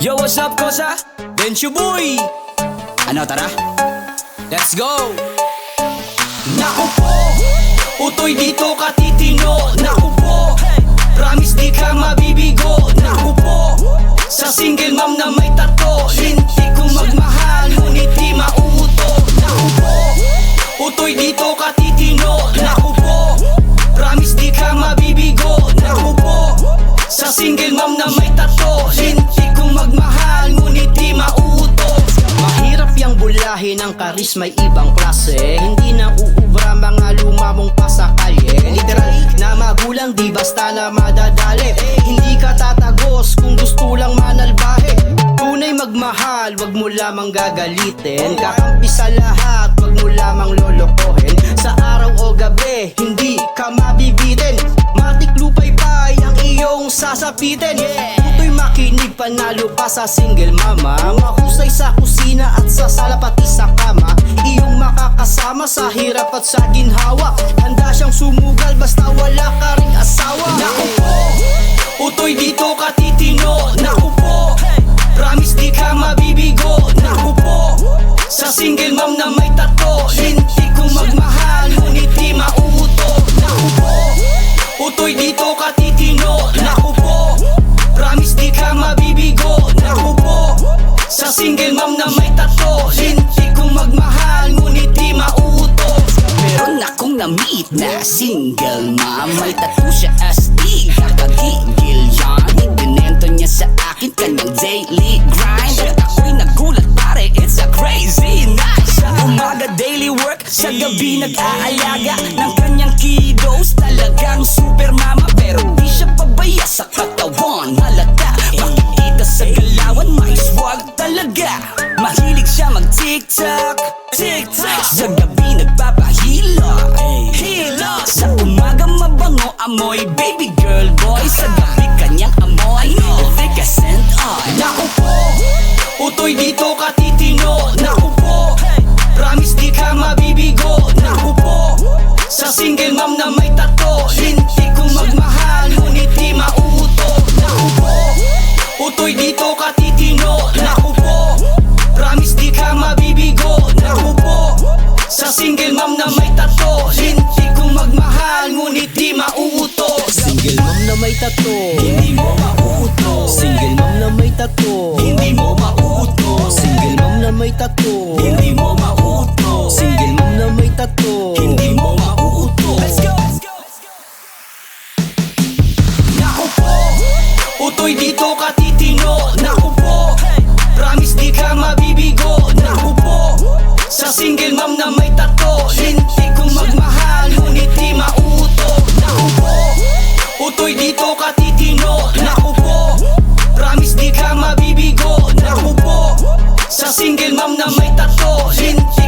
Yo, what's up, Kosa? Bencho boy! Ano, tara? Let's go! Naku po, utoy dito ka titino. Naku po, promise di ka mabibigo. Naku po, sa single mom na may tato, hindi ko magmahal, ngunit di mauuto. Naku po, utoy dito ka titino. Naku po, promise di ka mabibigo. Naku po, sa single mom na may tato, hindi ko magmahal, ngunit di mauuto. Mahirap yang bulahin ang karisma'y ibang klase, hindi na uubra mga lumamong pasakalye. Literal na magulang, di basta na madadali. Hindi ka tatagos kung gusto lang manalbahe. Tunay magmahal, wag mo lamang gagalitin. Kakampi sa lahat, wag mo lamang lolokohin. Sa araw o gabi, hindi ka mabibitin. Matik lupay-pay ang iyong sasapitin. Puto'y makinig, panalo pa sa single mama. Mahusay sa kusina at sa sala pati sa kama. Iyong makakasama sa hirap at sa ginhawa. Handa siyang sumugal basta wala ka ring asawa. Naku po, utoy dito ka titino. Naku po, promise di ka mabibigo. Naku po, sa single mom na may tato, hindi ko magmahal, ngunit di mauuto. Naku po, utoy dito ka titino. Naku po, promise di ka mabibigo. Naku po, sa single mom na may tato, hindi ko magmahal, ngunit di mauuto. Meron akong na-meet na single mom, may tattoo siya astig, kakagigil yan. Ibinento niya sa akin kanyang daily grind, at ako'y nagulat pare, it's a crazy night. Sa umaga daily work, sa gabi nag-aalaga ng kanyang kiddos. Talagang super mama, pero di siya pabaya sa katawan. Halata, makikita sa galawan, may swag talaga. Mahilig siya mag-tiktok, tiktok. Sa gabi nagpapahila, hila. Sa umaga mabango amoy, baby girl boy. Sa gabi kanyang amoy, efficacent oil. Naku po, utoy dito ka titino. Naku po, promise di ka mabibigo. Naku po, sa single mom na may tato, hindi ko magmahal, ngunit di mauuto. Naku po, utoy dito ka titino. Naku po, promise di ka mabibigo. Naku po, sa single mom na may tato, hindi ko magmahal, ngunit di mauuto. Single mom na may tato, Hindi mo mauuto. single mom na may tato, Hindi mo mauuto. single mom na may tato, Hindi mo mauuto. single mom na may tato. Hindi mo mauuto. Let's go! Naku po, utoy dito ka titino. Naku po, promise di ka mabibigo. Naku po, sa single mom na may tato, hindi ko magmahal, ngunit di mauuto. Naku po, utoy dito ka titino. Naku po, promise di ka mabibigo. Naku po, sa single mom na may tato, hindi